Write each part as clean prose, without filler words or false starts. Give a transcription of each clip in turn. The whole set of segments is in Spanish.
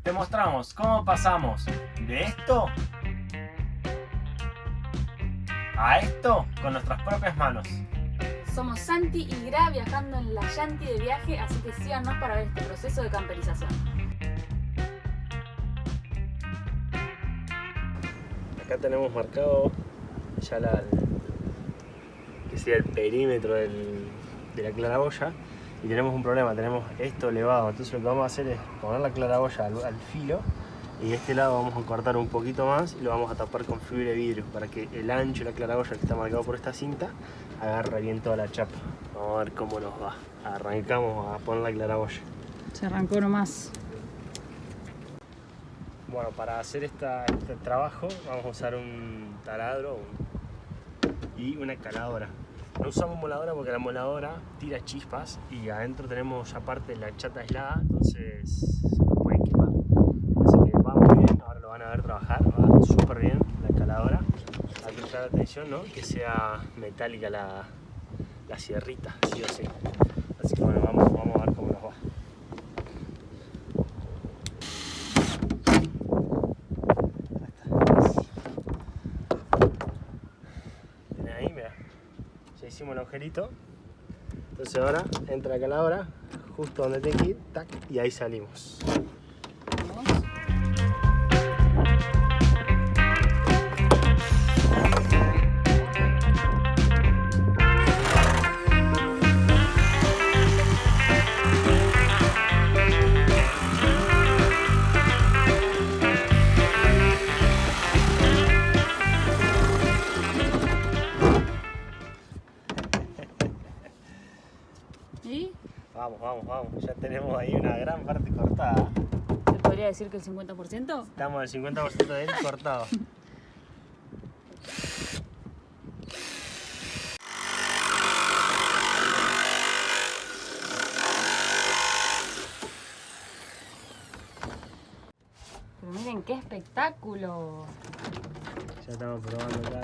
Te mostramos cómo pasamos de esto a esto con nuestras propias manos. Somos Santi y Gra viajando en la Yanti de viaje, así que síganos para ver este proceso de camperización. Acá tenemos marcado ya que sea el perímetro de la claraboya y tenemos un problema, tenemos esto elevado, entonces lo que vamos a hacer es poner la claraboya al filo y de este lado vamos a cortar un poquito más y lo vamos a tapar con fibra de vidrio para que el ancho de la claraboya que está marcado por esta cinta agarre bien toda la chapa. Vamos a ver cómo nos va. Arrancamos a poner la claraboya. Se arrancó nomás. Bueno, para hacer este trabajo vamos a usar un taladro y una caladora. No usamos moladora porque la moladora tira chispas y adentro tenemos aparte la chata aislada, entonces se nos puede quemar. Así que va muy bien, ahora lo van a ver trabajar, va súper bien la caladora. Hay que prestar atención, ¿no? Que sea metálica la sierrita, sí o sí. Así que bueno, vamos a ver cómo nos va. Ahí, mira, ya hicimos el agujerito, entonces ahora entra la caladora justo donde tiene que ir, tac, y ahí salimos. ¿Y? Vamos, ya tenemos ahí una gran parte cortada. ¿Se podría decir que el 50%? Estamos al 50% de él cortado. Pero miren qué espectáculo. Ya estamos probando acá.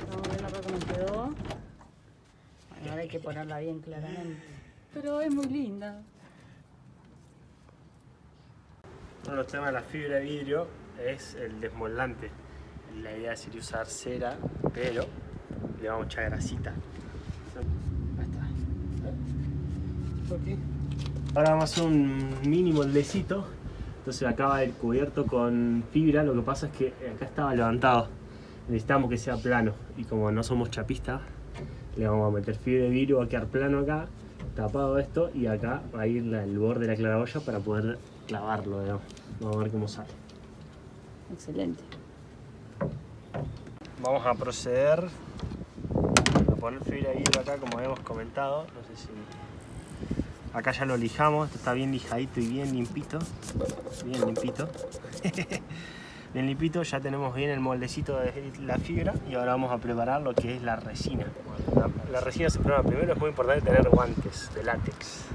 Vamos viendo acá cómo quedó. Bueno, ahora hay que ponerla bien claramente. Pero es muy linda. Uno de los temas de la fibra de vidrio es el desmoldante. La idea sería usar cera, pero le vamos a echar grasita. Ahí está. Okay. Ahora vamos a hacer un mini moldecito. Entonces acá va el cubierto con fibra. Lo que pasa es que acá estaba levantado. Necesitamos que sea plano. Y como no somos chapistas, le vamos a meter fibra de vidrio, va a quedar plano acá, tapado esto, y acá va a ir el borde de la claraboya para poder clavarlo, digamos. Vamos a ver cómo sale. Excelente. Vamos a proceder a poner fibra de vidrio acá, como habíamos comentado. No sé si... Acá ya lo lijamos, esto está bien lijadito y bien limpito. Bien limpito. Bien limpito, ya tenemos bien el moldecito de la fibra y ahora vamos a preparar lo que es la resina. La resina se prueba primero, es muy importante tener guantes de látex.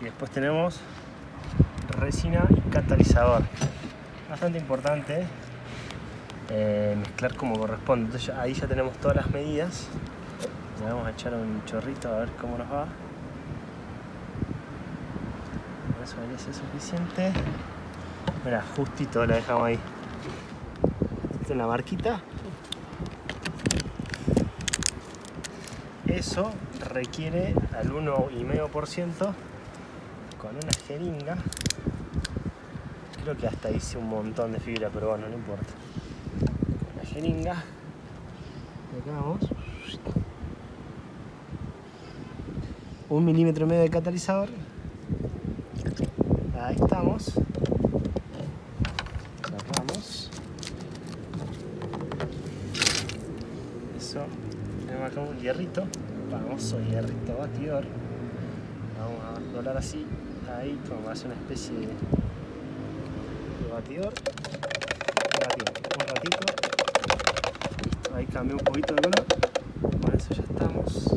Y después tenemos resina y catalizador. Bastante importante mezclar como corresponde. Entonces ahí ya tenemos todas las medidas. Le vamos a echar un chorrito a ver cómo nos va. Eso debería ser suficiente. Mira, justito la dejamos ahí. Esta es la marquita. Eso requiere al 1,5% con una jeringa. Creo que hasta hice un montón de fibra, pero bueno, no importa. Con la jeringa. Acá vamos. 1,5 milímetros de catalizador. Ahí estamos. Sacamos. Eso. Tenemos acá un hierrito. Famoso hierrito batidor. Vamos a doblar así. Ahí como hace una especie de batidor. Batimos un ratito. Listo. Ahí cambió un poquito de color. Con eso ya estamos.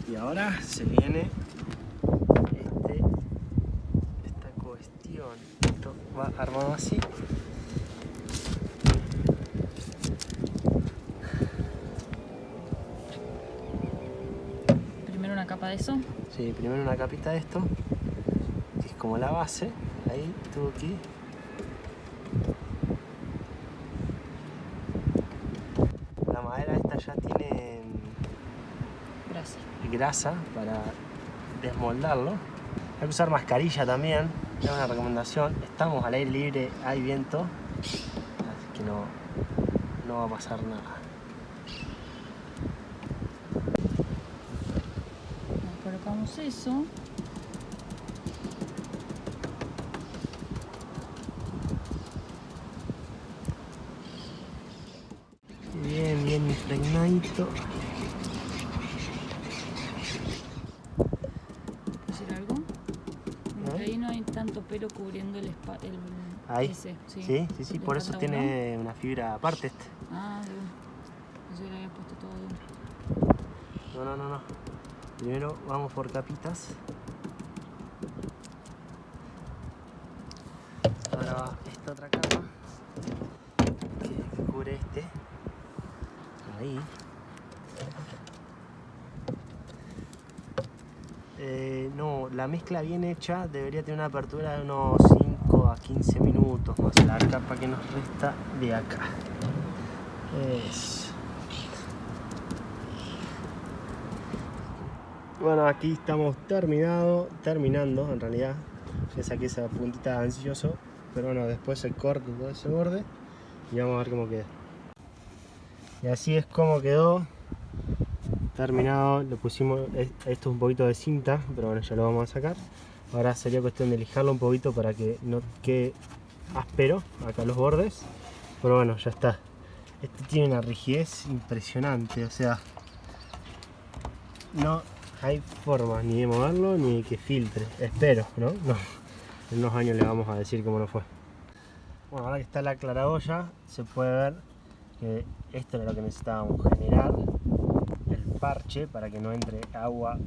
Y ahora se viene esta cuestión. Esto va armado así. Primero una capa de eso. Sí, primero una capita de esto, que es como la base. Ahí, todo aquí. La madera esta ya tiene grasa para desmoldarlo. Hay que usar mascarilla también, es una recomendación. Estamos al aire libre, hay viento, así que no va a pasar nada. Colocamos eso. Bien impregnadito. ¿Decir algo? Porque ahí no hay tanto pelo cubriendo el ahí. Ese, sí. Sí, por eso tiene una fibra aparte este. Ah, de uno. Yo le había puesto todo de uno. No. Primero vamos por capitas. Ahora va esta otra capa que cubre este. Ahí. No, la mezcla bien hecha debería tener una apertura de unos 5 a 15 minutos más la capa que nos resta de acá. Eso. Bueno, aquí estamos terminando en realidad. Ya saqué esa puntita de ansioso, pero bueno, después se corta todo ese borde y vamos a ver cómo queda. Y así es como quedó. Terminado, le pusimos esto un poquito de cinta, pero bueno, ya lo vamos a sacar. Ahora sería cuestión de lijarlo un poquito para que no quede áspero acá los bordes, pero bueno, ya está. Este tiene una rigidez impresionante, o sea, no hay forma ni de moverlo ni de que filtre, espero, ¿no? En unos años le vamos a decir cómo no fue. Bueno, ahora que está la claraboya se puede ver que esto era lo que necesitábamos, generar el parche para que no entre agua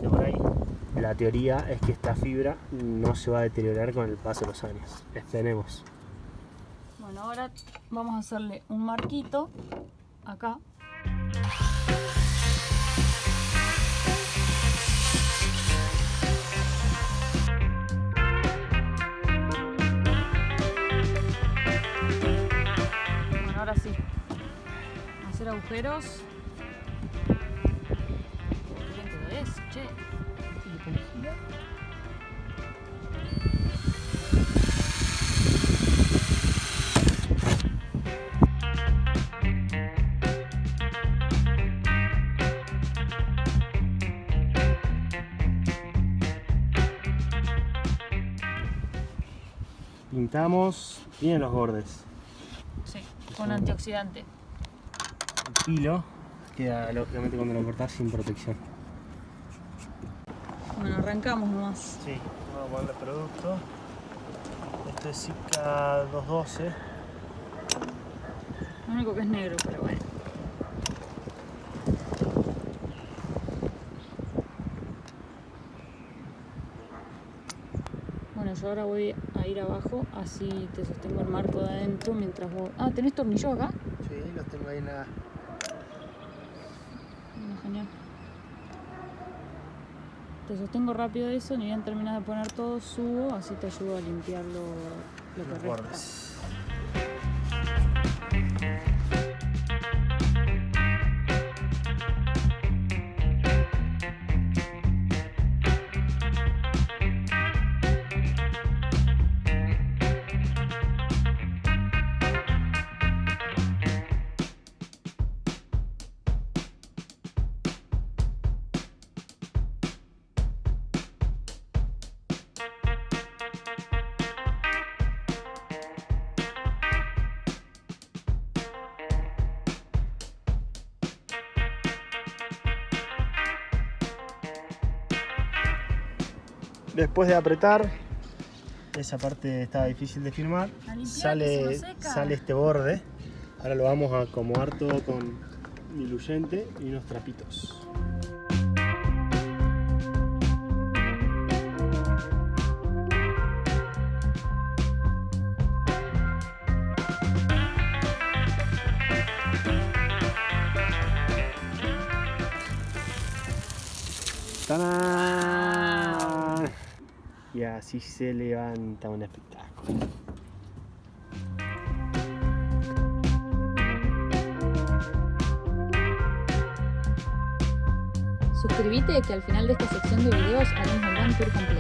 por ahí. La teoría es que esta fibra no se va a deteriorar con el paso de los años. Esperemos. Bueno, ahora vamos a hacerle un marquito acá. Bueno, ahora sí. Hacer agujeros. Qué lento es, che. Pintamos bien los bordes. Sí, con antioxidante. El filo queda lógicamente cuando lo cortás sin protección. Bueno, arrancamos nomás. Sí, vamos a ponerle producto. Esto es Sika 212. Lo único que es negro, pero bueno. Bueno, yo ahora voy a ir abajo, así te sostengo el marco de adentro mientras vos... Ah, ¿tenés tornillos acá? Sí, los tengo ahí en la... Genial. Te sostengo rápido eso, ni bien terminas de poner todo, subo, así te ayudo a limpiar lo que resta. Bordes. Después de apretar, esa parte estaba difícil de filmar, sale este borde. Ahora lo vamos a acomodar todo con diluyente y unos trapitos. ¡Tarán! Y Y así se levanta un espectáculo. Suscríbete que al final de esta sección de videos haremos el One Tour completo.